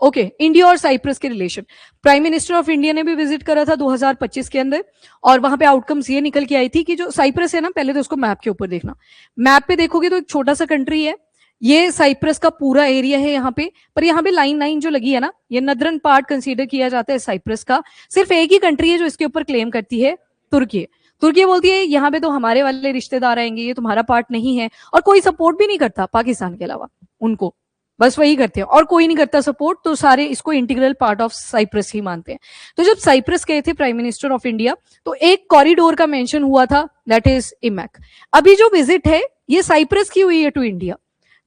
Okay, India और Cyprus के relation. Prime minister of India ने भी विजिट करा था 2025 के अंदर, और वहां पे आउटकम्स ये निकल के आई थी कि जो साइप्रस है ना, पहले तो उसको मैप के ऊपर देखना, मैप पे देखोगे तो एक छोटा सा कंट्री है, ये साइप्रस का पूरा एरिया है यहाँ पे, पर यहाँ पे लाइन जो लगी है ना, ये नदरन पार्ट कंसीडर किया जाता है साइप्रस का। सिर्फ एक ही कंट्री है जो इसके ऊपर क्लेम करती है, तुर्की। तुर्की बोलती है यहाँ पे तो हमारे वाले रिश्तेदार आएंगे, ये तुम्हारा पार्ट नहीं है, और कोई सपोर्ट भी नहीं करता पाकिस्तान के अलावा उनको, बस वही करते हैं और कोई नहीं करता सपोर्ट, तो सारे इसको इंटीग्रल पार्ट ऑफ साइप्रस ही मानते हैं। तो जब साइप्रस गए थे प्राइम मिनिस्टर ऑफ इंडिया, तो एक कॉरिडोर का मेंशन हुआ था, दैट इज इमैक। अभी जो विजिट है ये साइप्रस की हुई है टू इंडिया।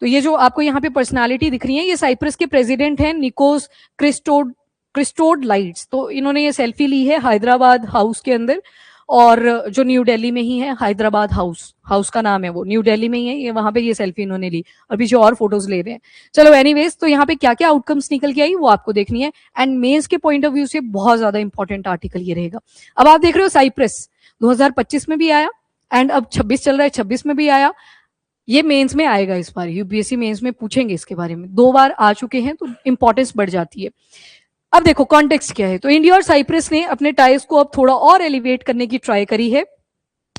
तो ये जो आपको यहाँ पे पर्सनालिटी दिख रही है, ये साइप्रस के प्रेसिडेंट हैं निकोस क्रिस्टोडलाइड्स। तो इन्होंने ये सेल्फी ली है हैदराबाद हाउस के अंदर, और जो न्यू दिल्ली में ही है, हैदराबाद हाउस का नाम है वो, न्यू दिल्ली में ही है ये, वहां पे ये सेल्फी इन्होंने ली, और पीछे और फोटोज ले रहे हैं। चलो एनीवेज, तो यहाँ पे क्या क्या आउटकम्स निकल के आई वो आपको देखनी है, एंड मेंस के पॉइंट ऑफ व्यू से बहुत ज्यादा इंपॉर्टेंट आर्टिकल ये रहेगा। अब आप देख रहे हो साइप्रस 2025 में भी आया, एंड अब 26 चल रहा है, 26 में भी आया, ये मेंस में आएगा इस बार, यूपीएससी मेंस में पूछेंगे इसके बारे में, 2 बार आ चुके हैं तो इंपॉर्टेंस बढ़ जाती है। अब देखो कॉन्टेक्स्ट क्या है, तो इंडिया और साइप्रस ने अपने टाइज को अब थोड़ा और एलिवेट करने की ट्राई करी है।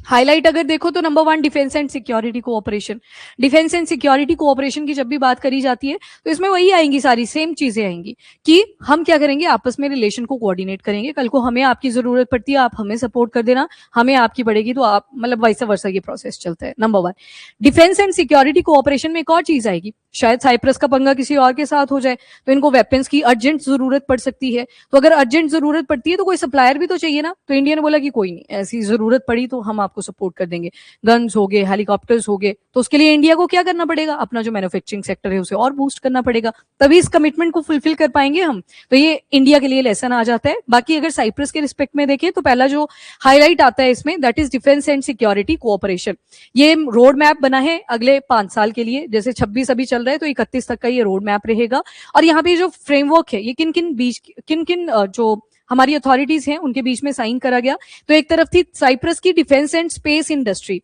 हाईलाइट अगर देखो तो number 1 defence and security cooperation. Defence and security cooperation की जब भी बात करी जाती है तो इसमें वही आएंगी, सारी सेम चीजें आएंगी कि हम क्या करेंगे, आपस में रिलेशन को कोऑर्डिनेट करेंगे, कल को हमें आपकी जरूरत पड़ती है आप हमें सपोर्ट कर देना, हमें आपकी पड़ेगी तो आप, मतलब वाइस वर्सा ये प्रोसेस चलता है। Number 1 defence and security cooperation में एक और चीज आएगी, शायद साइप्रस का पंगा किसी और के साथ हो जाए तो इनको वेपन्स की अर्जेंट जरूरत पड़ सकती है, तो अगर अर्जेंट जरूरत पड़ती है तो कोई सप्लायर भी तो चाहिए ना, तो इंडिया ने बोला कि कोई नहीं, ऐसी जरूरत पड़ी तो हम आपको सपोर्ट कर देंगे, गन्स हो गए, हेलीकॉप्टर्स हो गए, तो उसके लिए इंडिया को क्या करना पड़ेगा, अपना जो मैन्युफैक्चरिंग सेक्टर है उसे और बूस्ट करना पड़ेगा, तभी इस कमिटमेंट को फुलफिल कर पाएंगे हम। तो ये इंडिया के लिए लेसन आ जाता है। बाकी अगर साइप्रस के रिस्पेक्ट में देखें तो पहला जो हाईलाइट आता है इसमें, that is defence and security cooperation. ये रोड मैप बना है अगले 5 साल के लिए, जैसे 26 अभी चल रहा है तो 31 तक का ये रोड मैप रहेगा, और यहाँ पे जो फ्रेमवर्क है ये किन किन जो हमारी अथॉरिटीज हैं उनके बीच में साइन करा गया। तो एक तरफ थी साइप्रस की डिफेंस एंड स्पेस इंडस्ट्री,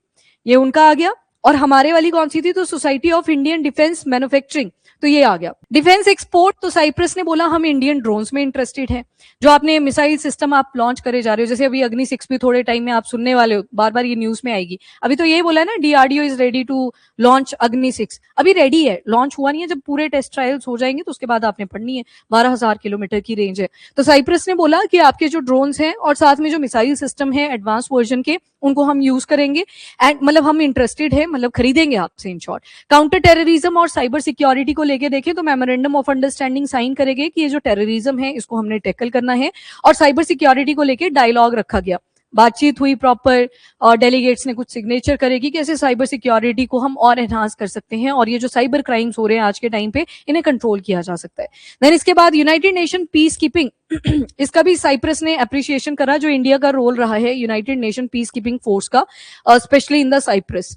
ये उनका आ गया, और हमारे वाली कौन सी थी, तो society of Indian defence manufacturing, तो ये आ गया। डिफेंस एक्सपोर्ट, तो साइप्रस ने बोला हम इंडियन ड्रोन्स में इंटरेस्टेड हैं, जो आपने मिसाइल सिस्टम आप लॉन्च करे जा रहे हो, जैसे अभी अग्नि 6 भी थोड़े टाइम में आप सुनने वाले हो, बार बार ये न्यूज में आएगी। अभी तो यही बोला है ना, DRDO is ready to launch Agni 6, अभी रेडी है, लॉन्च हुआ नहीं है, जब पूरे टेस्ट ट्रायल्स हो जाएंगे तो उसके बाद आपने पढ़नी है, 12,000 किलोमीटर की रेंज है। तो साइप्रस ने बोला कि आपके जो ड्रोन्स हैं और साथ में जो मिसाइल सिस्टम है एडवांस वर्जन के, उनको हम यूज करेंगे, एंड मतलब हम इंटरेस्टेड है, मतलब खरीदेंगे आपसे इन शॉर्ट। काउंटर टेररिज्म और साइबर सिक्योरिटी को लेके देखें तो मेमोरेंडम ऑफ अंडरस्टैंडिंग साइन करेंगे कि ये जो टेररिज्म है इसको हमने टैकल करना है, और साइबर सिक्योरिटी को लेके डायलॉग रखा गया, बातचीत हुई प्रॉपर, और डेलीगेट्स ने कुछ सिग्नेचर करेगी कि ऐसे साइबर सिक्योरिटी को हम और एनहांस कर सकते हैं, और ये जो साइबर क्राइम्स हो रहे हैं आज के टाइम पे इन्हें कंट्रोल किया जा सकता है। देन इसके बाद यूनाइटेड नेशन पीस कीपिंग, इसका भी साइप्रस ने अप्रिशिएशन करा, जो इंडिया का रोल रहा है United Nation peace keeping force का, specially in the Cyprus.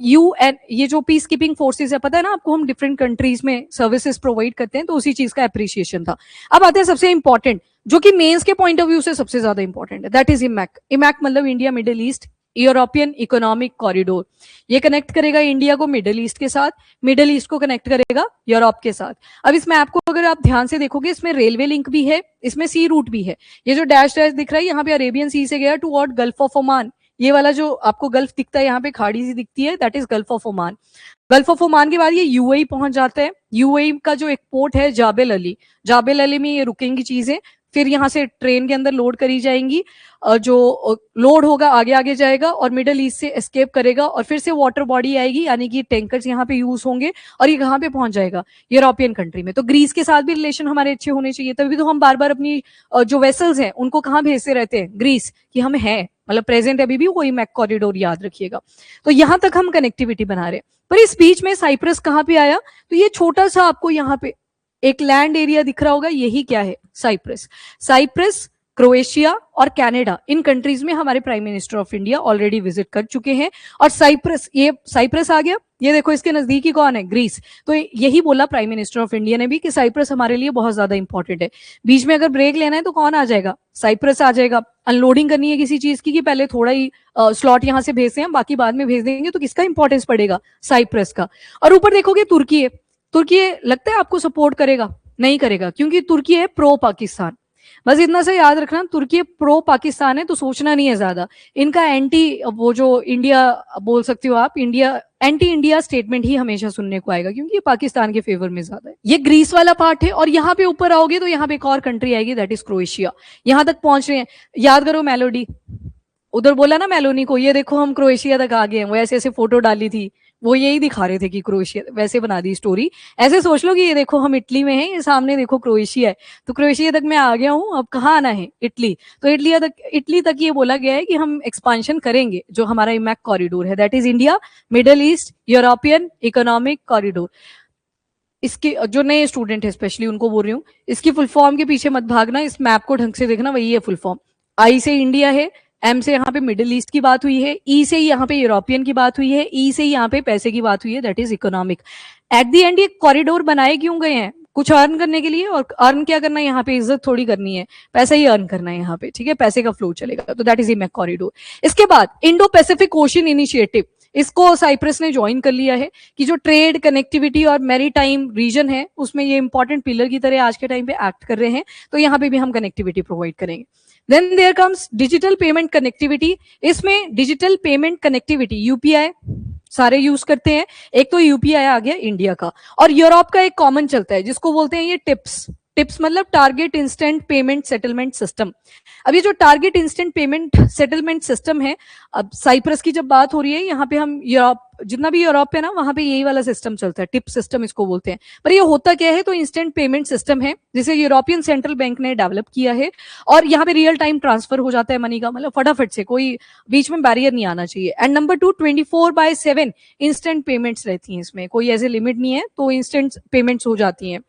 UN, ये जो पीस कीपिंग फोर्सेज है, पता है ना आपको, हम डिफरेंट कंट्रीज में सर्विसेज प्रोवाइड करते हैं, तो उसी चीज का अप्रिशिएशन था। अब आते हैं सबसे इंपॉर्टेंट, जो कि मेंस के पॉइंट ऑफ व्यू से सबसे ज्यादा इंपॉर्टेंट है, दैट इज इमैक। इमैक मतलब India middle east European economic corridor. ये कनेक्ट करेगा इंडिया को मिडिल ईस्ट के साथ, मिडिल ईस्ट को कनेक्ट करेगा यूरोप के साथ। अब इस मैप को अगर आप ध्यान से देखोगे, इसमें रेलवे लिंक भी है, इसमें सी रूट भी है। ये जो डैश डैश दिख रहा है यहाँ पे अरेबियन सी से गया टुवर्ड गल्फ ऑफ ओमान, ये वाला जो आपको गल्फ दिखता है यहाँ पे खाड़ी सी दिखती है, that is gulf of Oman. Gulf of Oman के बाद ये यूएई पहुंच जाता है। यूएई का जो एक पोर्ट है जाबेल अली, जाबेल अली में ये रुकेंगी चीजें, फिर यहाँ से ट्रेन के अंदर लोड करी जाएंगी, जो लोड होगा आगे आगे जाएगा और मिडल ईस्ट से एस्केप करेगा, और फिर से वाटर बॉडी आएगी, यानी कि टैंकर्स यहाँ पे यूज होंगे, और ये कहाँ पे पहुंच जाएगा, यूरोपियन कंट्री में। तो ग्रीस के साथ भी रिलेशन हमारे अच्छे होने चाहिए, तभी तो हम बार बार अपनी जो वेसल्स हैं उनको कहाँ भेजते रहते हैं, ग्रीस, कि हम हैं, मतलब प्रेजेंट अभी भी वही मैक कॉरिडोर, याद रखिएगा। तो यहां तक हम कनेक्टिविटी बना रहे हैं, पर इस बीच में साइप्रस कहाँ पे आया, तो ये छोटा सा आपको यहाँ पे एक लैंड एरिया दिख रहा होगा, यही क्या है, साइप्रस। साइप्रस, क्रोएशिया और कनाडा, इन कंट्रीज में हमारे prime minister of India already visit कर चुके हैं, और साइप्रस, ये साइप्रस आ गया, ये देखो इसके नजदीकी कौन है, ग्रीस। तो यही बोला प्राइम मिनिस्टर ऑफ इंडिया ने भी कि साइप्रस हमारे लिए बहुत ज्यादा इंपॉर्टेंट है। बीच में अगर ब्रेक लेना है तो कौन आ जाएगा, साइप्रस आ जाएगा। अनलोडिंग करनी है किसी चीज की, कि पहले थोड़ा ही स्लॉट यहाँ से भेजते हैं, बाकी बाद में भेज देंगे, तो किसका इंपॉर्टेंस पड़ेगा, साइप्रस का। और ऊपर देखोगे तुर्की है, तुर्की लगता है आपको सपोर्ट करेगा, नहीं करेगा, क्योंकि तुर्की है प्रो पाकिस्तान। बस इतना सा याद रखना, तुर्की प्रो पाकिस्तान है तो सोचना नहीं है ज्यादा। इनका एंटी, वो जो इंडिया बोल सकते हो आप, इंडिया एंटी इंडिया स्टेटमेंट ही हमेशा सुनने को आएगा, क्योंकि ये पाकिस्तान के फेवर में ज्यादा है। ये ग्रीस वाला पार्ट है, और यहाँ पे ऊपर आओगे तो यहाँ पे एक और कंट्री आएगी, दैट इज क्रोएशिया। यहाँ तक पहुंच रहे हैं, याद करो मेलोडी, उधर बोला ना मेलोनी को, ये देखो हम क्रोएशिया तक आ गए हैं, वो ऐसे ऐसे फोटो डाली थी, वो यही दिखा रहे थे कि क्रोएशिया, वैसे बना दी स्टोरी। ऐसे सोच लो कि ये देखो हम इटली में हैं, ये सामने देखो क्रोएशिया है, तो क्रोएशिया तक मैं आ गया हूँ, अब कहाँ आना है, इटली। तो इटली तक ये बोला गया है कि हम एक्सपांशन करेंगे, जो हमारा इमैक कॉरिडोर है, that is India middle east European economic corridor. इसके जो नए स्टूडेंट है स्पेशली उनको बोल रही हूँ, इसकी फुल फॉर्म के पीछे मत भागना, इस मैप को ढंग से देखना, वही है फुल फॉर्म। आई से इंडिया है, एम से यहाँ पे मिडिल ईस्ट की बात हुई है, ई से यहाँ पे यूरोपियन की बात हुई है, ई से यहाँ पे पैसे की बात हुई है, that is economic. At the and ये कॉरिडोर बनाए क्यों गए हैं? कुछ अर्न करने के लिए, और अर्न क्या करना है यहाँ पे, इज्जत थोड़ी करनी है, पैसा ही अर्न करना है यहाँ पे, ठीक है, पैसे का फ्लो चलेगा, तो दैट इज इमैक कॉरिडोर। इसके बाद इंडो पैसिफिक ओशन इनिशिएटिव, इसको साइप्रस ने ज्वाइन कर लिया है, कि जो ट्रेड कनेक्टिविटी और मैरीटाइम रीजन है उसमें ये इंपॉर्टेंट पिलर की तरह आज के टाइम पे एक्ट कर रहे हैं, तो यहाँ पे भी हम कनेक्टिविटी प्रोवाइड करेंगे। Then there comes digital payment connectivity. इसमें डिजिटल पेमेंट कनेक्टिविटी, यूपीआई सारे यूज करते हैं, एक तो यूपीआई आ गया इंडिया का, और यूरोप का एक कॉमन चलता है जिसको बोलते हैं ये टिप्स। टिप्स मतलब target instant payment settlement system. अब ये जो target instant payment settlement system है, अब साइप्रस की जब बात हो रही है, यहाँ पे हम यूरोप, जितना भी यूरोप है ना, वहां पे यही वाला सिस्टम चलता है, टिप सिस्टम इसको बोलते हैं। पर ये होता क्या है, तो इंस्टेंट पेमेंट सिस्टम है जिसे यूरोपियन सेंट्रल बैंक ने डेवलप किया है, और यहाँ पे रियल टाइम ट्रांसफर हो जाता है मनी का, मतलब फटाफट से, कोई बीच में बैरियर नहीं आना चाहिए। एंड नंबर 2, 24/7 इंस्टेंट पेमेंट्स रहती हैं इसमें, कोई ऐसे लिमिट नहीं है, तो इंस्टेंट पेमेंट्स हो जाती हैं।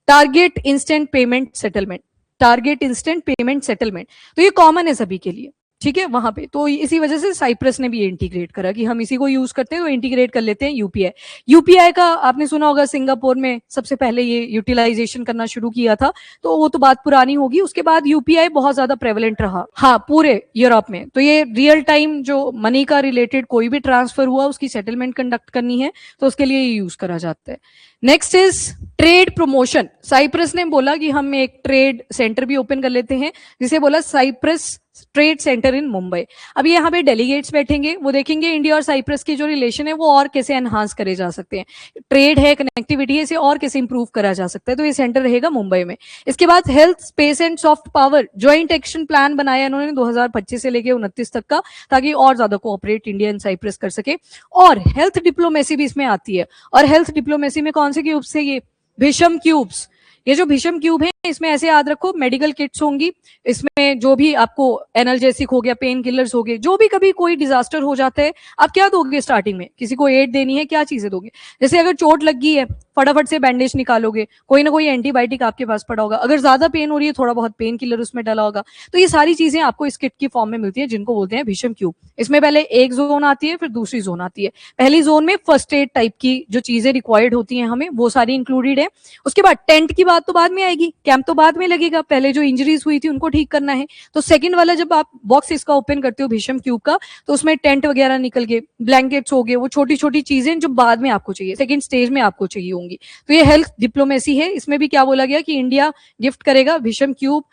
Target instant payment settlement, target instant payment settlement, तो ये कॉमन है सभी के लिए, ठीक है, वहां पे। तो इसी वजह से साइप्रस ने भी इंटीग्रेट करा कि हम इसी को यूज करते हैं, तो इंटीग्रेट कर लेते हैं यूपीआई। यूपीआई का आपने सुना होगा, सिंगापुर में सबसे पहले ये यूटिलाइजेशन करना शुरू किया था, तो वो तो बात पुरानी होगी। उसके बाद यूपीआई बहुत ज्यादा प्रेवलेंट रहा, हाँ, पूरे यूरोप में। तो ये रियल टाइम जो मनी का रिलेटेड कोई भी ट्रांसफर हुआ, उसकी सेटलमेंट कंडक्ट करनी है, तो उसके लिए ये यूज करा जाता है। Next is trade promotion. Cyprus ने बोला कि हम एक ट्रेड सेंटर भी ओपन कर लेते हैं, जिसे बोला साइप्रस ट्रेड सेंटर इन मुंबई। अब यहाँ पे डेलीगेट्स बैठेंगे, वो देखेंगे इंडिया और साइप्रस की जो रिलेशन है वो और कैसे एनहांस करे जा सकते हैं, ट्रेड है, कनेक्टिविटी है, इसे और कैसे इंप्रूव करा जा सकता है, तो ये सेंटर रहेगा मुंबई में। इसके बाद health, space and soft power joint action plan बनाया इन्होंने 2025 से लेकर 29 तक का, ताकि और ज्यादा कोऑपरेट इंडिया एंड साइप्रस कर सके। और हेल्थ डिप्लोमेसी भी इसमें आती है, और हेल्थ डिप्लोमेसी में कौन से क्यूब्स है, ये भीषम क्यूब्स। ये जो भीषम क्यूब है, इसमें ऐसे याद रखो, मेडिकल किट्स होंगी, इसमें जो भी आपको एनाल्जेसिक हो गया, पेन किलर्स हो गए, जो भी कभी कोई डिजास्टर हो जाता है, आप क्या दोगे स्टार्टिंग में, किसी को एड देनी है, क्या चीजें दोगे? जैसे अगर चोट लग गई है, फटाफट से बैंडेज निकालोगे, कोई ना कोई एंटीबायोटिक आपके पास पड़ा होगा, अगर ज्यादा पेन हो रही है, थोड़ा बहुत पेन किलर उसमें डाला होगा। तो ये सारी चीजें आपको इस किट की फॉर्म में मिलती है, जिनको बोलते हैं भीषम क्यूब। इसमें पहले एक जोन आती है, फिर दूसरी जोन आती है। पहली जोन में फर्स्ट एड टाइप की जो चीजें रिक्वायर्ड होती हैं हमें, वो सारी इंक्लूडेड है। उसके बाद टेंट की बात तो बाद में आएगी, कैंप तो बाद में लगेगा, पहले जो इंजरीज हुई थी उनको ठीक करना है। तो सेकंड वाला जब आप बॉक्स इसका ओपन करते हो भीषम क्यूब का, तो उसमें टेंट वगैरह निकल गए, ब्लैंकेट्स हो गए, वो छोटी छोटी चीजें जो बाद में आपको चाहिए, सेकंड स्टेज में आपको चाहिए होंगी। तो ये हेल्थ डिप्लोमेसी है। इसमें भी क्या बोला गया कि इंडिया गिफ्ट करेगा Bhishm cube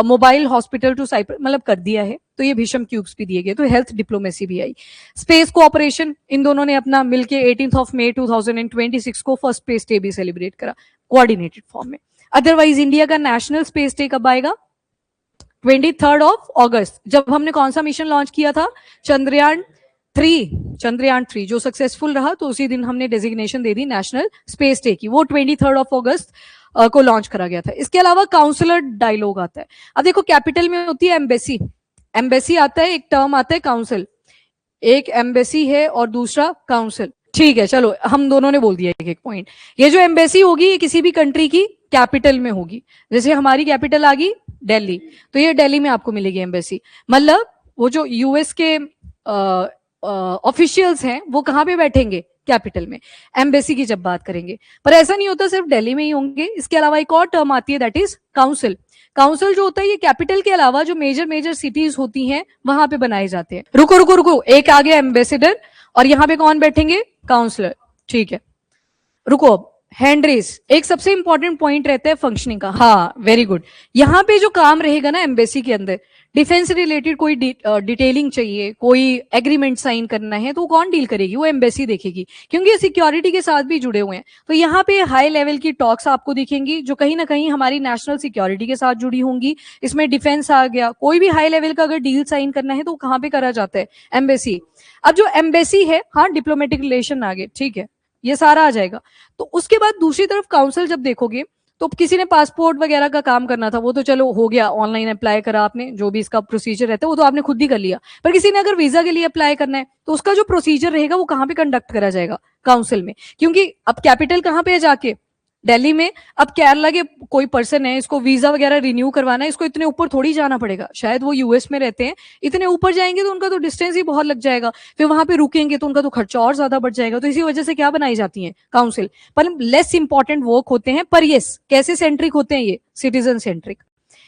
mobile hospital to Cyprus, मतलब कर दिया है, तो ये भीषम क्यूब्स भी दिए गए, तो हेल्थ डिप्लोमेसी भी आई। स्पेस कोऑपरेशन, इन दोनों ने अपना मिलके 18 मई 2026 को फर्स्ट स्पेस डे भी सेलिब्रेट करा, कोऑर्डिनेटेड फॉर्म में। अदरवाइज इंडिया का नेशनल स्पेस डे कब आएगा? 23 अगस्त, जब हमने कौन सा मिशन लॉन्च किया था? चंद्रयान 3 जो सक्सेसफुल रहा, तो उसी दिन हमने डेजिग्नेशन दे दी नेशनल स्पेस डे की, वो 23 अगस्त को लॉन्च करा गया था। इसके अलावा काउंसलर डायलॉग आता है। अब देखो, कैपिटल में होती है एम्बेसी, एम्बेसी आता है, एक टर्म आता है काउंसिल, एक एम्बेसी है और दूसरा काउंसिल, ठीक है, चलो हम दोनों ने बोल दिया एक एक पॉइंट। ये जो एम्बेसी होगी, ये किसी भी कंट्री की कैपिटल में होगी, जैसे हमारी कैपिटल आ गई दिल्ली, तो ये दिल्ली में आपको मिलेगी एम्बेसी। मतलब वो जो यूएस के ऑफिशियल्स हैं, वो कहाँ पे बैठेंगे? कैपिटल में। एम्बेसी की जब बात करेंगे, पर ऐसा नहीं होता सिर्फ दिल्ली में ही होंगे, इसके अलावा एक और टर्म आती है, दैट इज काउंसिल। काउंसिल जो होता है, ये कैपिटल के अलावा जो मेजर सिटीज होती हैं, वहां पे बनाए जाते हैं। रुको, एक आ गया एम्बेसडर, और यहाँ पे कौन बैठेंगे? काउंसलर, ठीक है। रुको, अब हैंड रेस एक सबसे इंपॉर्टेंट पॉइंट रहता है फंक्शनिंग का। हाँ, वेरी गुड। यहाँ पे जो काम रहेगा ना एम्बेसी के अंदर, डिफेंस से रिलेटेड कोई डिटेलिंग चाहिए, कोई एग्रीमेंट साइन करना है, तो वो कौन डील करेगी? वो एम्बेसी देखेगी, क्योंकि ये सिक्योरिटी के साथ भी जुड़े हुए हैं। तो यहाँ पे हाई लेवल की टॉक्स आपको दिखेंगी जो कहीं ना कहीं हमारी नेशनल सिक्योरिटी के साथ जुड़ी होंगी। इसमें डिफेंस आ गया, कोई भी हाई लेवल का अगर डील साइन करना है तो कहाँ पे करा जाता है? एम्बेसी। अब जो एम्बेसी है, हाँ डिप्लोमेटिक रिलेशन आ गए, ठीक है, ये सारा आ जाएगा। तो उसके बाद दूसरी तरफ काउंसिल जब देखोगे, तो किसी ने पासपोर्ट वगैरह का काम करना था, वो तो चलो हो गया, ऑनलाइन अप्लाई करा आपने, जो भी इसका प्रोसीजर रहता है वो तो आपने खुद ही कर लिया। पर किसी ने अगर वीजा के लिए अप्लाई करना है, तो उसका जो प्रोसीजर रहेगा वो कहाँ पे कंडक्ट करा जाएगा? काउंसिल में। क्योंकि अब कैपिटल कहाँ पे है जाके? दिल्ली में। अब केरला के कोई पर्सन है, इसको वीजा वगैरह रिन्यू करवाना है, इसको इतने ऊपर थोड़ी जाना पड़ेगा, शायद वो यूएस में रहते हैं, इतने ऊपर जाएंगे तो उनका तो डिस्टेंस ही बहुत लग जाएगा, फिर वहां पे रुकेंगे तो उनका तो खर्चा और ज्यादा बढ़ जाएगा। तो इसी वजह से क्या बनाई जाती है? काउंसिल। पर लेस इंपॉर्टेंट वर्क होते हैं, पर यस कैसे सेंट्रिक होते हैं ये? Citizen centric.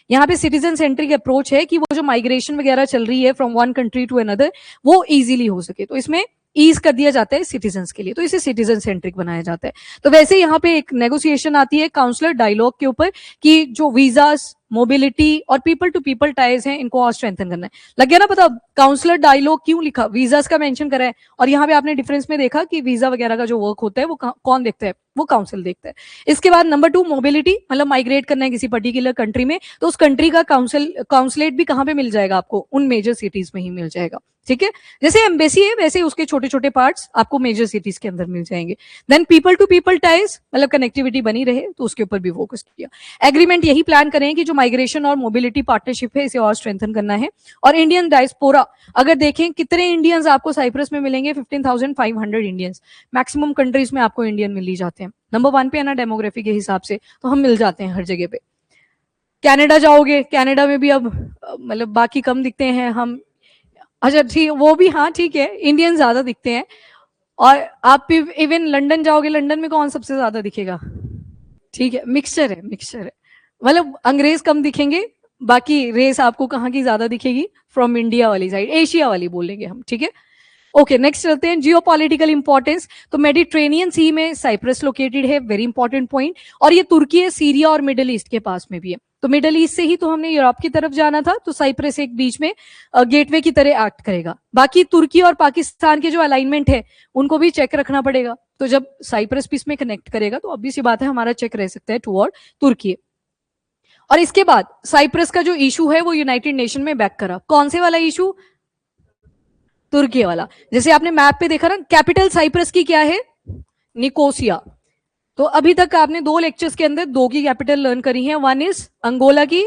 यहाँ पे सिटीजन सेंट्रिक अप्रोच है कि वो जो माइग्रेशन वगैरह चल रही है from one country to another, वो इजीली हो सके, तो इसमें ईज कर दिया जाता है सिटीजन्स के लिए, तो इसे सिटीजन सेंट्रिक बनाया जाता है। तो वैसे यहाँ पे एक नेगोशिएशन आती है काउंसलर डायलॉग के ऊपर कि जो वीजास, मोबिलिटी और पीपल टू पीपल टाइज हैं, इनको और स्ट्रेंथन करना है। लग गया ना पता? काउंसलर डायलॉग क्यों लिखा? वीजास का मेंशन करा है, और यहाँ पे आपने डिफरेंस में देखा कि वीजा वगैरह का जो वर्क होता है वो कौन देखता है? वो काउंसिल देखता है। इसके बाद नंबर 2 मोबिलिटी, मतलब माइग्रेट करना है किसी पर्टिकुलर कंट्री में, तो उस कंट्री का काउंसलेट भी कहाँ पे मिल जाएगा आपको? उन मेजर सिटीज में ही मिल जाएगा, ठीक है। जैसे एम्बेसी है वैसे उसके छोटे छोटे पार्ट्स आपको मेजर सिटीज के अंदर मिल जाएंगे। Then people to people ties, मतलब कनेक्टिविटी बनी रहे, तो उसके ऊपर भी फोकस किया। एग्रीमेंट यही प्लान करें कि जो माइग्रेशन और मोबिलिटी पार्टनरशिप है इसे और स्ट्रेंथन करना है। और इंडियन डायस्पोरा, अगर देखें कितने इंडियंस आपको साइप्रस में मिलेंगे? 15,500 इंडियंस। मैक्सिमम कंट्रीज में आपको इंडियन मिल ही जाते हैं। नंबर 1 पे है ना डेमोग्राफी के हिसाब से, तो हम मिल जाते हैं हर जगह पे। कनाडा जाओगे, कनाडा में भी अब मतलब बाकी कम दिखते हैं हम, अच्छा ठीक, वो भी हाँ ठीक है, इंडियन ज्यादा दिखते हैं। और आप इवन लंदन जाओगे, लंदन में कौन सबसे ज्यादा दिखेगा? ठीक है, मिक्सचर है, मिक्सचर है, मतलब अंग्रेज कम दिखेंगे, बाकी रेस आपको कहाँ की ज्यादा दिखेगी? फ्रॉम इंडिया वाली साइड, एशिया वाली बोलेंगे हम, ठीक है। ओके, नेक्स्ट चलते हैं। जियो पॉलिटिकल इंपॉर्टेंस, तो मेडिटेरेनियन सी में साइप्रस लोकेटेड है, वेरी इंपॉर्टेंट पॉइंट। और ये तुर्की है, सीरिया और मिडिल ईस्ट के पास में भी है। तो मिडिल ईस्ट से ही तो हमने यूरोप की तरफ जाना था, तो साइप्रस एक बीच में गेटवे की तरह एक्ट करेगा। बाकी तुर्की और पाकिस्तान के जो अलाइनमेंट है उनको भी चेक रखना पड़ेगा। तो जब साइप्रस भी इसमें कनेक्ट करेगा तो ऑब्वियस सी बात है हमारा चेक रह सकता है टुवर्ड तुर्की। और इसके बाद साइप्रस का जो इशू है वो यूनाइटेड नेशन में बैक करा। कौन से वाला इशू? तुर्की वाला। जैसे आपने मैप पे देखा ना, कैपिटल साइप्रस की क्या है? निकोसिया। तो अभी तक आपने 2 लेक्चर्स के अंदर 2 की कैपिटल लर्न करी है। वन इज अंगोला की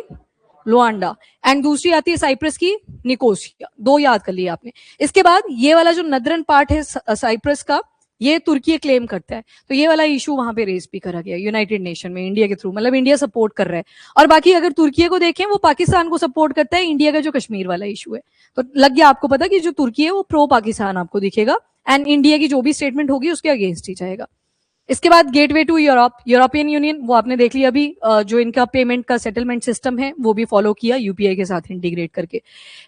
लुआंडा, एंड दूसरी आती है साइप्रस की निकोसिया। 2 याद कर लिया आपने। इसके बाद ये वाला जो नदरन पार्ट है साइप्रस का, ये तुर्की क्लेम करता है, तो ये वाला इशू वहां पे रेज भी करा गया यूनाइटेड नेशन में इंडिया के थ्रू, मतलब इंडिया सपोर्ट कर रहा है। और बाकी अगर तुर्की को देखें, वो पाकिस्तान को सपोर्ट करता है। इंडिया का जो कश्मीर वाला इशू है, तो लग गया आपको पता कि जो तुर्की है वो प्रो पाकिस्तान आपको दिखेगा, एंड इंडिया की जो भी स्टेटमेंट होगी उसके अगेंस्ट ही जाएगा। इसके बाद gateway to Europe, European Union, वो आपने देख लिया अभी, जो इनका पेमेंट का सेटलमेंट सिस्टम है वो भी फॉलो किया यूपीआई के साथ इंटीग्रेट करके।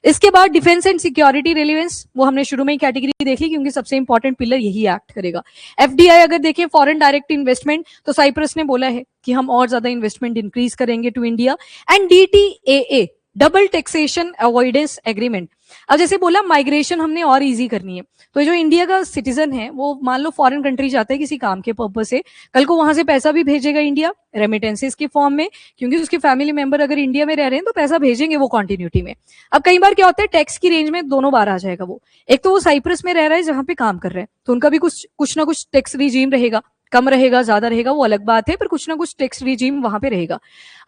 इसके बाद डिफेंस एंड सिक्योरिटी रिलेवेंस, वो हमने शुरू में ही कैटेगरी देखी, क्योंकि सबसे इंपॉर्टेंट पिलर यही एक्ट करेगा। एफडीआई अगर देखें, फॉरेन डायरेक्ट इन्वेस्टमेंट, तो साइप्रस ने बोला है कि हम और ज्यादा इन्वेस्टमेंट इंक्रीज करेंगे to India. And DTAA, double taxation avoidance agreement. अब जैसे बोला माइग्रेशन हमने और इजी करनी है, तो जो इंडिया का सिटीजन है वो मान लो फॉरेन कंट्री जाता है किसी काम के पर्पज से, कल को वहां से पैसा भी भेजेगा इंडिया रेमिटेंसेस की फॉर्म में, क्योंकि उसके फैमिली मेंबर अगर इंडिया में रह रहे हैं तो पैसा भेजेंगे वो कंटिन्यूटी में। अब कई बार क्या होता है, टैक्स की रेंज में दोनों बार आ जाएगा वो। एक तो वो साइप्रस में रह रहा है जहां पे काम कर रहे हैं, तो उनका भी कुछ ना कुछ टैक्स रिजीम रहेगा, कम रहेगा ज्यादा रहेगा वो अलग बात है, पर कुछ ना कुछ टैक्स रिजीम वहां पे रहेगा।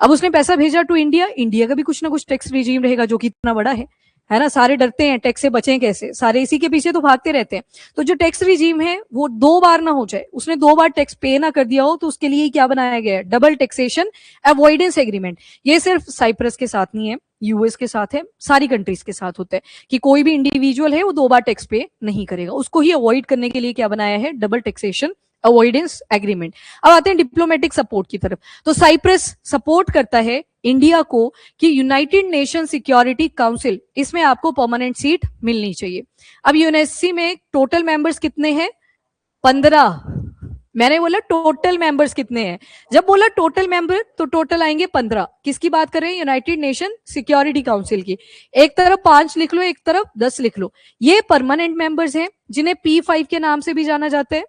अब उसने पैसा भेजा टू इंडिया, इंडिया का भी कुछ ना कुछ टैक्स रिजीम रहेगा, जो कि इतना बड़ा है ना। सारे डरते हैं टैक्स से बचें कैसे, सारे इसी के पीछे तो भागते रहते हैं। तो जो टैक्स रिजीम है वो 2 बार ना हो जाए, उसने 2 बार टैक्स पे ना कर दिया हो, तो उसके लिए क्या बनाया गया है? Double taxation avoidance agreement. ये सिर्फ साइप्रस के साथ नहीं है, यूएस के साथ है, सारी कंट्रीज के साथ होता है कि कोई भी इंडिविजुअल है वो 2 बार टैक्स पे नहीं करेगा। उसको ही अवॉइड करने के लिए क्या बनाया है? Double taxation avoidance agreement. अब आते हैं डिप्लोमेटिक सपोर्ट की तरफ। तो साइप्रस सपोर्ट करता है इंडिया को कि यूनाइटेड नेशन सिक्योरिटी काउंसिल, इसमें आपको परमानेंट सीट मिलनी चाहिए। अब यूएनएससी में टोटल मेंबर्स कितने हैं? 15। मैंने बोला टोटल मेंबर्स कितने हैं, जब बोला टोटल मेंबर तो टोटल आएंगे 15। किसकी बात कर रहे हैं? यूनाइटेड नेशन सिक्योरिटी काउंसिल की। एक तरफ 5 लिख लो, एक तरफ 10 लिख लो। ये परमानेंट मेंबर्स हैं जिन्हें P5 के नाम से भी जाना जाता है।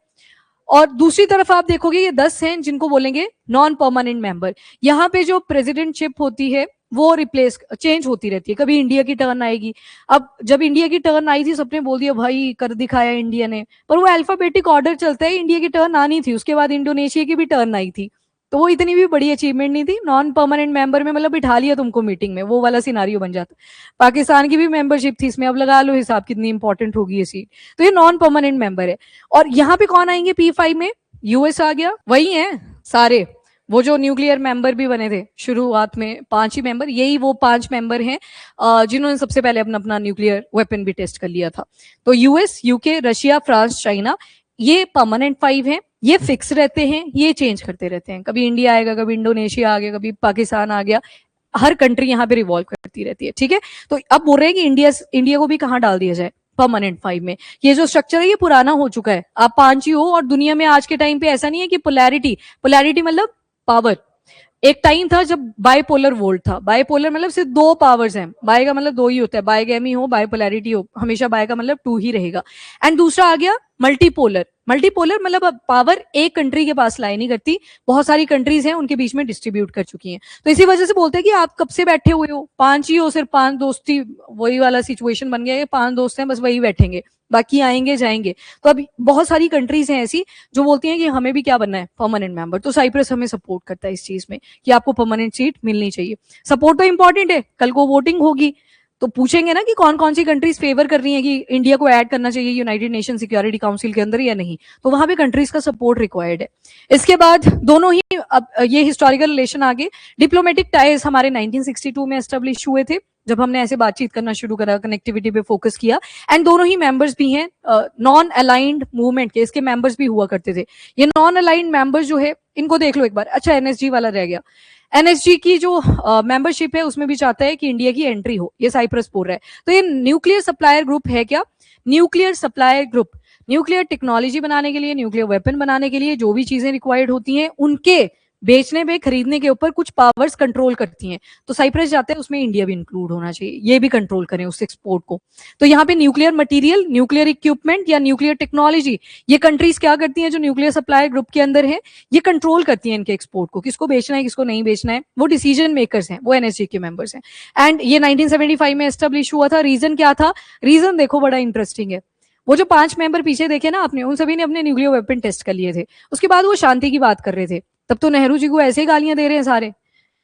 और दूसरी तरफ आप देखोगे ये 10 हैं जिनको बोलेंगे नॉन परमानेंट मेंबर। यहाँ पे जो प्रेसिडेंटशिप होती है वो रिप्लेस चेंज होती रहती है, कभी इंडिया की टर्न आएगी। अब जब इंडिया की टर्न आई थी सबने बोल दिया भाई कर दिखाया इंडिया ने, पर वो अल्फाबेटिक ऑर्डर चलता है, इंडिया की टर्न आनी थी, उसके बाद इंडोनेशिया की भी टर्न आई थी। तो वो इतनी भी बड़ी अचीवमेंट नहीं थी, नॉन परमानेंट मेंबर में मतलब बिठा लिया तुमको मीटिंग में, वो वाला सिनारियो बन जाता। पाकिस्तान की भी मेंबरशिप थी इसमें, अब लगा लो हिसाब कितनी इंपॉर्टेंट होगी ये सीट। तो ये नॉन परमानेंट मेंबर है। और यहाँ पे कौन आएंगे P5 में? यूएस आ गया, वही है सारे वो जो न्यूक्लियर मेंबर भी बने थे शुरुआत में, 5 ही मेंबर, यही वो 5 मेंबर हैं जिन्होंने सबसे पहले अपना अपना न्यूक्लियर वेपन भी टेस्ट कर लिया था। तो US, UK, Russia, France, China, ये परमानेंट 5 हैं। ये फिक्स रहते हैं, ये चेंज करते रहते हैं, कभी इंडिया आएगा, कभी इंडोनेशिया आ गया, कभी पाकिस्तान आ गया, हर कंट्री यहाँ पे रिवॉल्व करती रहती है। ठीक है, तो अब बोल रहे हैं कि इंडिया को भी कहाँ डाल दिया जाए? परमानेंट 5 में। ये जो स्ट्रक्चर है ये पुराना हो चुका है, आप 5 ही हो। और दुनिया में आज के टाइम पे ऐसा नहीं है कि पोलैरिटी मतलब पावर। एक टाइम था जब बाइपोलर वर्ल्ड था, बाइपोलर मतलब सिर्फ 2 पावर्स हैं, बाय का मतलब 2 ही होता है, बायगैमी हो, बाइपोलैरिटी हो, हमेशा बाय का मतलब 2 ही रहेगा। एंड दूसरा आ गया मल्टीपोलर। मल्टीपोलर मतलब पावर एक कंट्री के पास लाई नहीं करती, बहुत सारी कंट्रीज हैं उनके बीच में डिस्ट्रीब्यूट कर चुकी हैं। तो इसी वजह से बोलते हैं कि आप कब से बैठे हुए हो, 5 ही हो, सिर्फ 5 दोस्ती, वही वाला सिचुएशन बन गया है, 5 दोस्त हैं बस वही बैठेंगे, बाकी आएंगे जाएंगे। तो अब बहुत सारी कंट्रीज हैं ऐसी जो बोलती हैं कि हमें भी क्या बनना है, परमानेंट मेंबर। तो साइप्रस हमें सपोर्ट करता है इस चीज में कि आपको परमानेंट सीट मिलनी चाहिए। सपोर्ट तो इंपॉर्टेंट है, कल को वोटिंग होगी तो पूछेंगे ना कि कौन कौन सी कंट्रीज फेवर कर रही हैं कि इंडिया को ऐड करना चाहिए यूनाइटेड नेशन सिक्योरिटी काउंसिल के अंदर या नहीं, तो वहां पे कंट्रीज का सपोर्ट रिक्वायर्ड है। इसके बाद दोनों ही, अब ये हिस्टोरिकल रिलेशन आगे, डिप्लोमेटिक टाइज हमारे 1962 में एस्टेब्लिश हुए थे जब हमने ऐसे बातचीत करना शुरू करा, कनेक्टिविटी पे फोकस किया। एंड दोनों ही मेंबर्स भी हैं नॉन अलाइंड मूवमेंट के, इसके मेंबर्स भी हुआ करते थे। ये नॉन अलाइंड मेंबर्स जो है इनको देख लो एक बार। अच्छा, एनएसजी वाला रह गया। एनएसजी की जो मेंबरशिप है उसमें भी चाहता है कि इंडिया की एंट्री हो, ये साइप्रस बोल रहा है। तो ये न्यूक्लियर सप्लायर ग्रुप है क्या? Nuclear supplier group nuclear technology बनाने के लिए, न्यूक्लियर वेपन बनाने के लिए जो भी चीजें रिक्वायर्ड होती हैं उनके बेचने पे, खरीदने के ऊपर कुछ पावर्स कंट्रोल करती हैं। तो साइप्रस जाते हैं उसमें इंडिया भी इंक्लूड होना चाहिए, ये भी कंट्रोल करें उस एक्सपोर्ट को। तो यहाँ पे न्यूक्लियर मटेरियल, न्यूक्लियर इक्विपमेंट या न्यूक्लियर टेक्नोलॉजी, ये कंट्रीज क्या करती हैं जो न्यूक्लियर सप्लायर ग्रुप के अंदर है, ये कंट्रोल करती हैं इनके एक्सपोर्ट को, किसको बेचना है किसको नहीं बेचना है। वो डिसीजन मेकर्स हैं, वो एनएसजी के मेंबर्स हैं। एंड ये 1975 में एस्टेब्लिश हुआ था। रीजन क्या था? रीजन देखो बड़ा इंटरेस्टिंग है। वो जो 5 मेंबर पीछे देखे ना आपने, उन सभी ने अपने न्यूक्लियर वेपन टेस्ट कर लिए थे। उसके बाद वो शांति की बात कर रहे थे। तब तो नेहरू जी को ऐसे ही गालियां दे रहे हैं सारे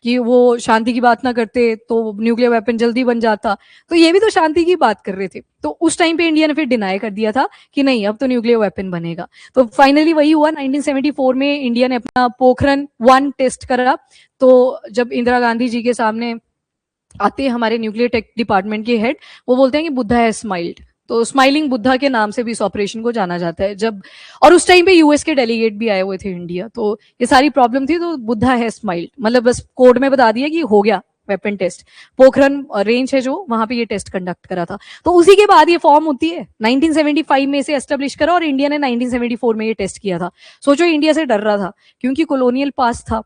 कि वो शांति की बात ना करते तो न्यूक्लियर वेपन जल्दी बन जाता। तो ये भी तो शांति की बात कर रहे थे। तो उस टाइम पे इंडिया ने फिर डिनाई कर दिया था कि नहीं अब तो न्यूक्लियर वेपन बनेगा। तो फाइनली वही हुआ, 1974 में इंडिया ने अपना पोखरण 1 टेस्ट करा। तो जब इंदिरा गांधी जी के सामने आते हैं हमारे न्यूक्लियर टेक डिपार्टमेंट के हेड, वो बोलते हैं कि बुद्धा हैज स्माइल्ड। तो स्माइलिंग बुद्धा के नाम से भी इस ऑपरेशन को जाना जाता है। जब, और उस टाइम पे यूएस के डेलीगेट भी आए हुए थे इंडिया, तो ये सारी प्रॉब्लम थी, तो बुद्धा हैज स्माइल्ड मतलब बस कोड में बता दिया कि हो गया वेपन टेस्ट। पोखरण रेंज है जो, वहां पे ये टेस्ट कंडक्ट करा था। तो उसी के बाद ये फॉर्म होती है। 1975 में इसे एस्टेब्लिश करा और इंडिया ने 1974 में ये टेस्ट किया था। सोचो इंडिया से डर रहा था क्योंकि कॉलोनियल पास था,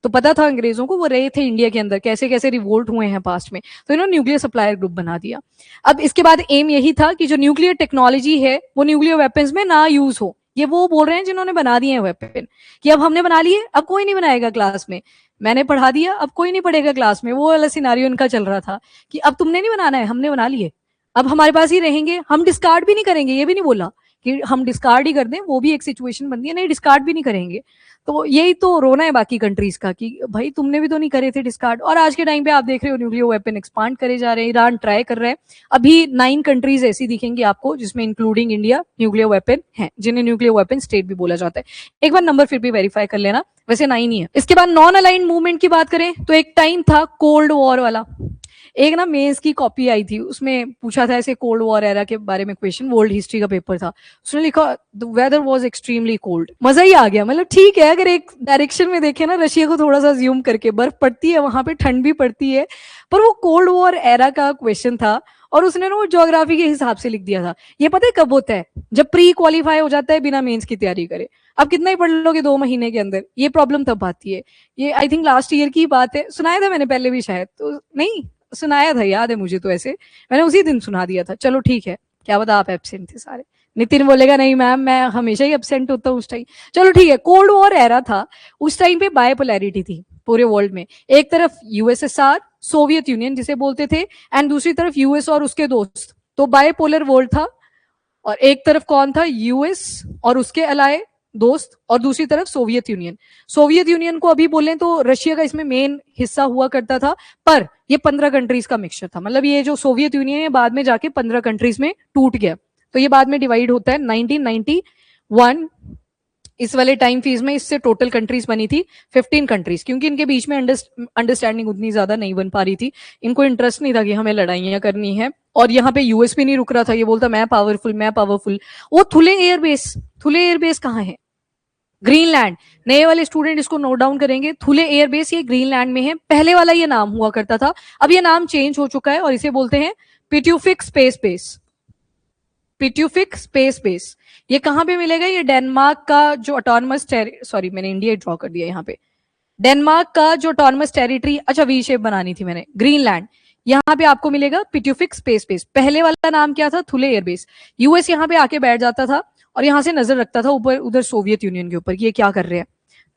तो पता था अंग्रेजों को, वो रहे थे इंडिया के अंदर, कैसे कैसे रिवोल्ट हुए हैं पास्ट में, तो इन्होंने न्यूक्लियर सप्लायर ग्रुप बना दिया। अब इसके बाद एम यही था कि जो न्यूक्लियर टेक्नोलॉजी है वो न्यूक्लियर वेपन्स में ना यूज हो। ये वो बोल रहे हैं जिन्होंने बना दिए हैं वेपन कि अब हमने बना लिए, अब कोई नहीं बनाएगा क्लास में, मैंने पढ़ा दिया अब कोई नहीं पढ़ेगा क्लास में। वो वाला सिनारियो इनका चल रहा था कि अब तुमने नहीं बनाना है, हमने बना लिए, अब हमारे पास ही रहेंगे, हम डिस्कार्ड भी नहीं करेंगे। ये भी नहीं बोला कि हम डिस्कार्ड ही कर दें, वो भी एक सिचुएशन बन गई, नहीं डिस्कार्ड भी नहीं करेंगे। तो यही तो रोना है बाकी कंट्रीज का कि भाई तुमने भी तो नहीं करे थे डिस्कार्ड। और आज के टाइम पे आप देख रहे हो न्यूक्लियर वेपन एक्सपांड करे जा रहे हैं, ईरान ट्राई कर रहा है। अभी 9 कंट्रीज ऐसी दिखेंगी आपको जिसमें इंक्लूडिंग इंडिया न्यूक्लियर वेपन है, जिन्हें न्यूक्लियर वेपन स्टेट भी बोला जाता है। एक बार नंबर फिर भी वेरीफाई कर लेना, वैसे 9 ही है। इसके बाद नॉन अलाइंड मूवमेंट की बात करें तो एक टाइम था कोल्ड वॉर वाला। एक ना मेंस की कॉपी आई थी, उसमें पूछा था ऐसे कोल्ड वॉर एरा के बारे में क्वेश्चन, वर्ल्ड हिस्ट्री का पेपर था। उसने लिखा the weather was extremely cold. मजा ही आ गया, मतलब ठीक है अगर एक डायरेक्शन में देखे ना, रशिया को थोड़ा सा ज्यूम करके, बर्फ पड़ती है वहां पे, ठंड भी पड़ती है, पर वो कोल्ड वॉर एरा का क्वेश्चन था और उसने ना वो ज्योग्राफी के हिसाब से लिख दिया था। ये पता है कब होता है? जब प्री क्वालिफाई हो जाता है बिना मेंस की तैयारी करे। अब कितना ही पढ़ लोगे 2 महीने के अंदर, ये प्रॉब्लम तब आती है। ये आई थिंक लास्ट ईयर की बात है, सुनाया था मैंने पहले भी शायद, तो नहीं सुनाया था, याद है मुझे तो, ऐसे मैंने उसी दिन सुना दिया था। चलो ठीक है, क्या पता आप एब्सेंट थे सारे। नितिन बोलेगा नहीं मैम मैं हमेशा ही एब्सेंट होता हूँ उस टाइम। चलो ठीक है, कोल्ड वॉर एरा था, उस टाइम पे बायपोलैरिटी थी पूरे वर्ल्ड में। एक तरफ यूएसएसआर, सोवियत यूनियन जिसे बोलते थे, एंड दूसरी तरफ यूएस और उसके दोस्त, तो बायपोलर वर्ल्ड था। और एक तरफ कौन था? यूएस और उसके अलाए दोस्त, और दूसरी तरफ सोवियत यूनियन। सोवियत यूनियन को अभी बोलें तो रशिया का इसमें मेन हिस्सा हुआ करता था, पर ये 15 कंट्रीज का मिक्सचर था। मतलब ये जो सोवियत यूनियन है बाद में जाके 15 कंट्रीज में टूट गया, तो ये बाद में डिवाइड होता है 1991 इस वाले टाइम फीस में। इससे टोटल कंट्रीज बनी थी 15 कंट्रीज, क्योंकि इनके बीच में अंडरस्टैंडिंग उतनी ज्यादा नहीं बन पा रही थी। इनको इंटरेस्ट नहीं था कि हमें लड़ाइयां करनी है। और यहाँ पे यूएस भी नहीं रुक रहा था, ये बोलता मैं पावरफुल मैं पावरफुल। वो थुले एयरबेस कहाँ है? ग्रीनलैंड। नए वाले स्टूडेंट इसको नोट डाउन करेंगे, थुले एयरबेस ये ग्रीनलैंड में है। पहले वाला ये नाम हुआ करता था, अब ये नाम चेंज हो चुका है और इसे बोलते हैं पिट्यूफिक स्पेस बेस। पिट्यूफिक स्पेस बेस ये कहां पे मिलेगा? ये डेनमार्क का जो ऑटोनमस सॉरी मैंने इंडिया ड्रॉ कर दिया यहाँ पे। डेनमार्क का जो ऑटोनमस टेरिटरी, अच्छा वी शेप बनानी थी मैंने, ग्रीनलैंड, यहाँ पे आपको मिलेगा पिट्यूफिक स्पेस बेस। पहले वाला नाम क्या था? Thule airbase. यूएस यहाँ पे आके बैठ जाता था और यहाँ से नजर रखता था ऊपर उधर सोवियत यूनियन के ऊपर, ये क्या कर रहे हैं,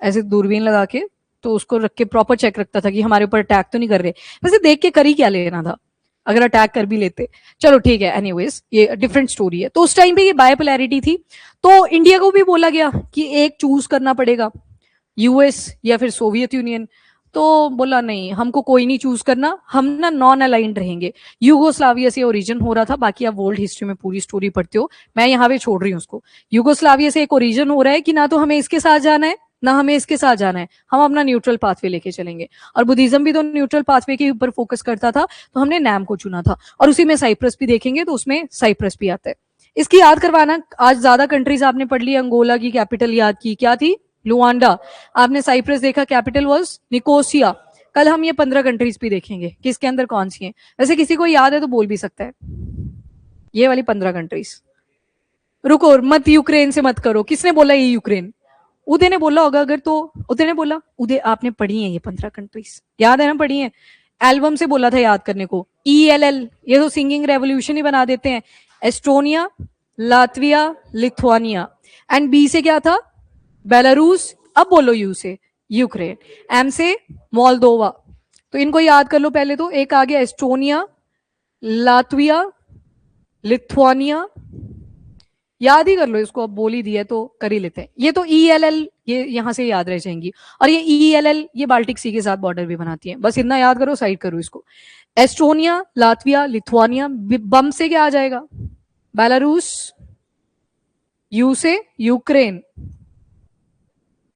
ऐसे दूरबीन लगा के, तो उसको रख के प्रॉपर चेक रखता था कि हमारे ऊपर अटैक तो नहीं कर रहे। वैसे देख के कर ही क्या लेना था अगर अटैक कर भी लेते। चलो ठीक है, एनीवेज ये डिफरेंट स्टोरी है। तो उस टाइम पे ये बायपोलैरिटी थी, तो इंडिया को भी बोला गया कि एक चूज करना पड़ेगा, यूएस या फिर सोवियत यूनियन। तो बोला नहीं हमको कोई नहीं चूज करना, हम ना नॉन अलाइंड रहेंगे। यूगोस्लाविया से ओरिजिन हो रहा था, बाकी आप वर्ल्ड हिस्ट्री में पूरी स्टोरी पढ़ते हो, मैं यहाँ पे छोड़ रही हूँ उसको। यूगोस्लाविया से एक ओरिजिन हो रहा है कि ना तो हमें इसके साथ जाना है ना हमें इसके साथ जाना है, हम अपना न्यूट्रल पाथवे लेके चलेंगे। और बुद्धिज्म भी तो न्यूट्रल पाथवे के ऊपर फोकस करता था, तो हमने नैम को चुना था। और उसी में साइप्रस भी देखेंगे तो उसमें साइप्रस भी आता है। इसकी याद करवाना, आज ज्यादा कंट्रीज आपने पढ़ ली। अंगोला की कैपिटल याद की, क्या थी? लुआंडा। आपने साइप्रस देखा, कैपिटल वाज निकोसिया। कल हम ये 15 कंट्रीज भी देखेंगे किसके अंदर कौन सी हैं। वैसे किसी को याद है तो बोल भी सकता है, ये वाली 15 कंट्रीज। रुको मत, यूक्रेन से मत करो, किसने बोला ये यूक्रेन? उदय ने बोला होगा, अगर तो उदय ने बोला। उदय आपने पढ़ी है ये 15 कंट्रीज, याद है ना? पढ़ी है, एल्बम से बोला था याद करने को। ELL ये तो सिंगिंग रेवोल्यूशन ही बना देते हैं। Estonia, Latvia, Lithuania. And B से क्या था? बेलारूस। अब बोलो यू से यूक्रेन। एम से मोल्दोवा। तो इनको याद कर लो पहले। तो एक आ गया एस्टोनिया, लातविया, लिथुआनिया, याद ही कर लो इसको, अब बोल ही दिया तो कर ही लेते हैं। ये तो ELL ये यहां से याद रह जाएंगी। और ये ELL ये बाल्टिक सी के साथ बॉर्डर भी बनाती है, बस इतना याद करो, साइड करो इसको। Estonia, Latvia, Lithuania. बम से क्या आ जाएगा? बेलारूस। यू से यूक्रेन।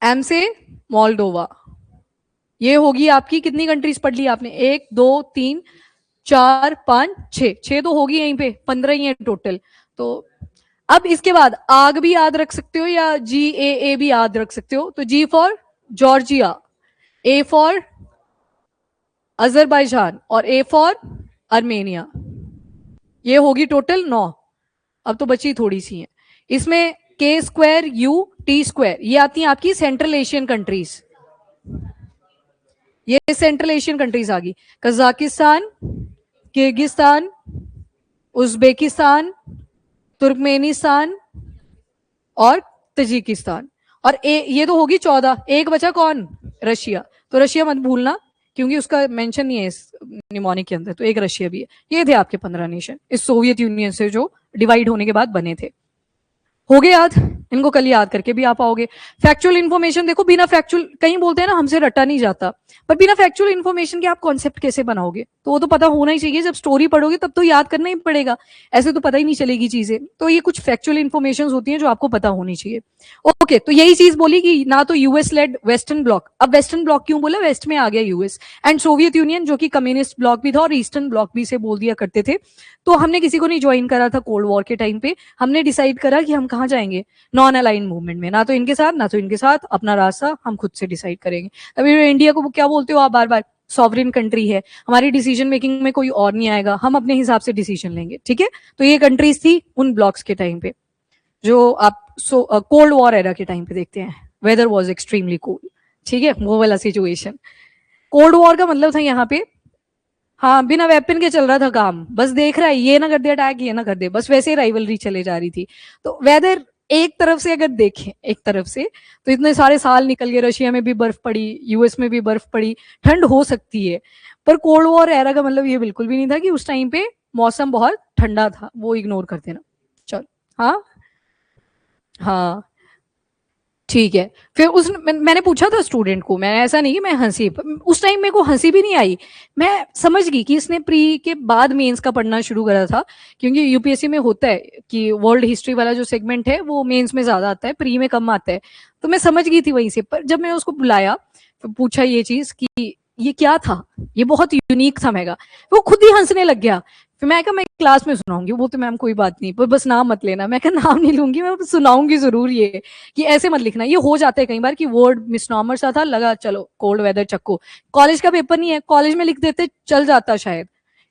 एम से मोल्डोवा। ये होगी आपकी, कितनी कंट्रीज पढ़ ली आपने? 1 2 3 4 5 6 तो होगी यहीं पे, 15 ही है टोटल। तो अब इसके बाद आग भी याद रख सकते हो या GAA भी याद रख सकते हो। तो G for Georgia, A for Azerbaijan और A फॉर अर्मेनिया। ये होगी टोटल 9। अब तो बची थोड़ी सी है इसमें, K² U T², ये आती हैं आपकी सेंट्रल एशियन कंट्रीज। ये सेंट्रल एशियन कंट्रीज आ गई, कजाकिस्तान, किर्गिस्तान, उज्बेकिस्तान, तुर्कमेनिस्तान और तजिकिस्तान। और ये तो होगी 14। एक बचा कौन? रशिया। तो रशिया मत भूलना क्योंकि उसका मेंशन नहीं है इस निमोनिक के अंदर, तो एक रशिया भी है। ये थे आपके 15 नेशन इस सोवियत यूनियन से जो डिवाइड होने के बाद बने थे। हो गए याद? इनको कल याद करके भी आप आओगे। फैक्चुअल इन्फॉर्मेशन देखो, बिना फैक्चुअल, कहीं बोलते हैं ना हमसे रटा नहीं जाता, पर बिना फैक्चुअल इन्फॉर्मेशन के आप कॉन्सेप्ट कैसे बनाओगे? तो वो तो पता होना ही चाहिए, जब स्टोरी पढ़ोगे तब तो याद करना ही पड़ेगा, ऐसे तो पता ही नहीं चलेगी चीजें। तो ये कुछ फैक्चुअल इन्फॉर्मेशन होती हैं जो आपको पता होनी चाहिए। ओके, तो यही चीज बोली कि ना तो यूएस लेड वेस्टर्न ब्लॉक। अब वेस्टर्न ब्लॉक क्यों बोला? वेस्ट में आ गया यूएस एंड सोवियत यूनियन जो कि कम्युनिस्ट ब्लॉक भी था और ईस्टर्न ब्लॉक भी से बोल दिया करते थे। तो हमने किसी को नहीं ज्वाइन करा था कोल्ड वॉर के टाइम पे, हमने डिसाइड करा कि हम कहाँ जाएंगे, नॉन अलाइन मूवमेंट में, ना तो इनके साथ ना तो इनके साथ, अपना रास्ता हम खुद से डिसाइड करेंगे। अभी इंडिया को क्या बोलते हो आप बार बार? सॉवरेन कंट्री है, हमारी डिसीजन मेकिंग में कोई और नहीं आएगा, हम अपने हिसाब से डिसीजन लेंगे, ठीक है। तो ये कंट्रीज थी उन ब्लॉक्स के टाइम पे, जो आप कोल्ड वॉर एरा के टाइम पे देखते हैं, वेदर वॉज एक्सट्रीमली कोल्ड, ठीक है, वो वाला सिचुएशन। कोल्ड वॉर का मतलब था यहाँ पे, हाँ, बिना वेपन के चल रहा था काम, बस देख रहा है ये ना कर दे अटैक, ये ना कर दे, बस वैसे ही राइवलरी चले जा रही थी। तो वेदर एक तरफ से अगर देखें, एक तरफ से तो इतने सारे साल निकल गए, रशिया में भी बर्फ पड़ी, यूएस में भी बर्फ पड़ी, ठंड हो सकती है, पर कोल्ड वॉर एरा का मतलब ये बिल्कुल भी नहीं था कि उस टाइम पे मौसम बहुत ठंडा था, वो इग्नोर कर देना। चल, हाँ हाँ, ठीक है। फिर मैंने पूछा था स्टूडेंट को, मैं ऐसा नहीं कि मैं हंसी, उस टाइम मेरे को हंसी भी नहीं आई, मैं समझ गई कि इसने प्री के बाद मेंस का पढ़ना शुरू करा था, क्योंकि यूपीएससी में होता है कि वर्ल्ड हिस्ट्री वाला जो सेगमेंट है वो मेंस में ज्यादा आता है, प्री में कम आता है। तो मैं समझ गई थी वहीं से, पर जब मैं उसको बुलाया तो पूछा ये चीज कि ये क्या था, ये बहुत यूनिक था, मैं वो खुद ही हंसने लग गया। फिर मैं कहा मैं क्लास में सुनाऊंगी, वो तो मैम कोई बात नहीं, पर बस नाम मत लेना। मैं कहा नाम नहीं लूंगी, मैं सुनाऊंगी जरूर, ये कि ऐसे मत लिखना। ये हो जाता है कई बार कि वर्ड मिसनॉमर सा था, लगा चलो कोल्ड वेदर चक्को, कॉलेज का पेपर नहीं है, कॉलेज में लिख देते चल जाता शायद,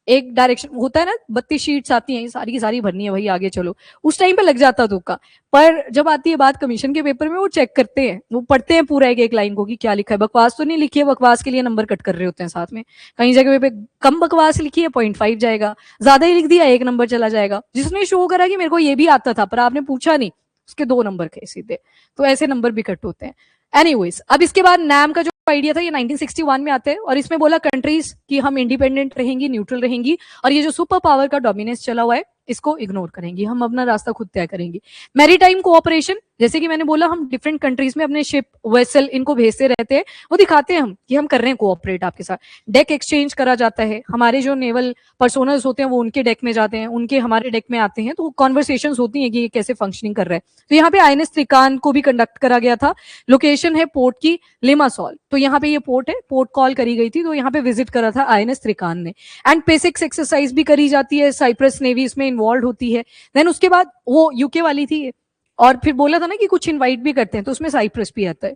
एक डायरेक्शन होता है ना, 32 शीट्स आती हैं, सारी की सारी भरनी है भाई, आगे चलो, उस टाइम पे लग जाता तुक्का। पर जब आती है बात कमीशन के पेपर में, वो चेक करते हैं, वो पढ़ते हैं पूरा एक एक लाइन को कि क्या लिखा है, बकवास तो नहीं लिखी है, बकवास के लिए नंबर कट कर रहे होते हैं साथ में, कहीं जगह पे कम बकवास लिखी है 0.5 जाएगा, ज्यादा ही लिख दिया 1 नंबर चला जाएगा, जिसने शो करा कि मेरे को ये भी आता था पर आपने पूछा नहीं, उसके 2 नंबर थे सीधे, तो ऐसे नंबर भी कट होते हैं। एनीवेज, अब इसके बाद नैम का जो आइडिया था ये 1961 में आता है, और इसमें बोला कंट्रीज कि हम इंडिपेंडेंट रहेंगी, न्यूट्रल रहेंगी, और ये जो सुपर पावर का डोमिनेंस चला हुआ है इसको इग्नोर करेंगी, हम अपना रास्ता खुद तय करेंगे। मैरीटाइम कोऑपरेशन, जैसे कि मैंने बोला, हम डिफरेंट कंट्रीज में अपने शिप वेसल इनको भेजते रहते हैं, वो दिखाते हैं हम कि हम कर रहे हैं कोऑपरेट आपके साथ। डेक एक्सचेंज करा जाता है, हमारे जो नेवल पर्सोनल्स होते हैं वो उनके डेक में जाते हैं, उनके हमारे डेक में आते हैं, तो कॉन्वर्सेशन होती है कि ये कैसे फंक्शनिंग कर रहा है। तो यहाँ पे आईएनएस त्रिकान को भी कंडक्ट करा गया था, लोकेशन है पोर्ट की लिमासोल, तो यहाँ पे ये पोर्ट है, पोर्ट कॉल करी गई थी, तो यहाँ पे विजिट करा था आईएनएस त्रिकान ने। एंड पेसिक्स एक्सरसाइज भी करी जाती है, साइप्रस नेवी इसमें इन्वॉल्व होती है। देन उसके बाद वो यूके वाली थी, और फिर बोला था ना कि कुछ इनवाइट भी करते हैं, तो उसमें साइप्रस भी आता है।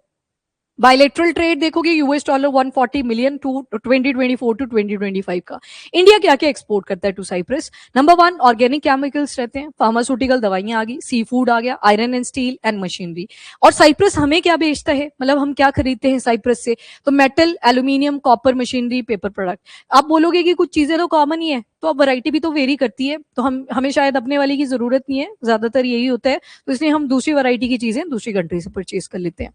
बायलेटरल ट्रेड देखोगे US dollar 140 million to 2024 to 2025 का। इंडिया क्या क्या एक्सपोर्ट करता है to Cyprus? Number 1 organic chemicals रहते हैं, फार्मास्यूटिकल दवाइयां आ गई, सी फूड आ गया, iron and steel and machinery. और साइप्रस हमें क्या बेचता है, मतलब हम क्या खरीदते हैं साइप्रस से? तो metal, aluminium, copper, machinery, paper product. आप बोलोगे कि कुछ चीजें तो कॉमन ही है, तो अब वैरायटी भी तो वेरी करती है, तो हमें शायद अपने वाली की जरूरत नहीं है, ज्यादातर यही होता है, तो इसलिए हम दूसरी वैरायटी की चीजें दूसरी कंट्री से परचेज कर लेते हैं।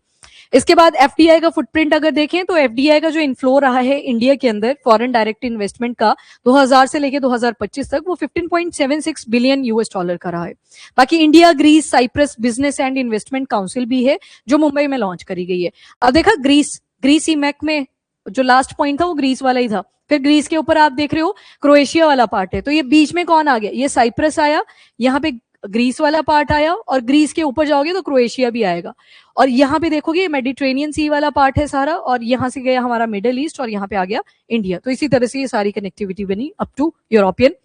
इसके बाद एफडीआई का फुटप्रिंट अगर देखें तो एफडीआई का जो इनफ्लो रहा है इंडिया के अंदर फॉरेन डायरेक्ट इन्वेस्टमेंट का 2000 से लेकर 2025 तक, वो 15.76 बिलियन यूएस डॉलर का रहा है। बाकी India Greece Cyprus business and investment council भी है जो मुंबई में लॉन्च करी गई है। अब देखा ग्रीस इमैक में जो लास्ट पॉइंट था वो ग्रीस वाला ही था, फिर ग्रीस के ऊपर आप देख रहे हो क्रोएशिया वाला पार्ट है, तो ये बीच में कौन आ गया? ये साइप्रस आया, यहाँ पे ग्रीस वाला पार्ट आया, और ग्रीस के ऊपर जाओगे तो क्रोएशिया भी आएगा, और यहाँ पे देखोगे मेडिटेरेनियन सी वाला पार्ट है सारा, और यहाँ से गया हमारा मिडिल ईस्ट, और यहाँ पे आ गया इंडिया। तो इसी तरह से ये सारी कनेक्टिविटी बनी अप टू यूरोपियन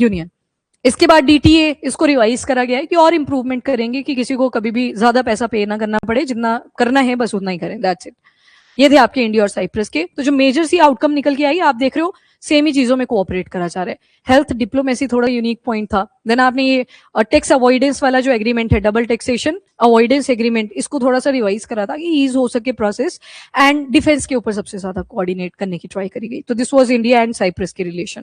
यूनियन। इसके बाद डीटीए, इसको रिवाइज करा गया है कि और इंप्रूवमेंट करेंगे कि किसी को कभी भी ज्यादा पैसा पे ना करना पड़े, जितना करना है बस उतना ही करें, दैट्स इट। ये थे आपके इंडिया और साइप्रस के। तो जो मेजर सी आउटकम निकल के आई आप देख रहे हो, सेम ही चीजों में कोऑपरेट करा जा रहा है। हेल्थ डिप्लोमेसी थोड़ा यूनिक पॉइंट था। देन आपने ये टैक्स अवॉइडेंस वाला जो एग्रीमेंट है, डबल टैक्सेशन अवॉइडेंस एग्रीमेंट, इसको थोड़ा सा रिवाइज करा था कि ईज हो सके प्रोसेस, एंड डिफेंस के ऊपर सबसे ज्यादा कोऑर्डिनेट करने की ट्राई करी गई। तो this was India and Cyprus के रिलेशन।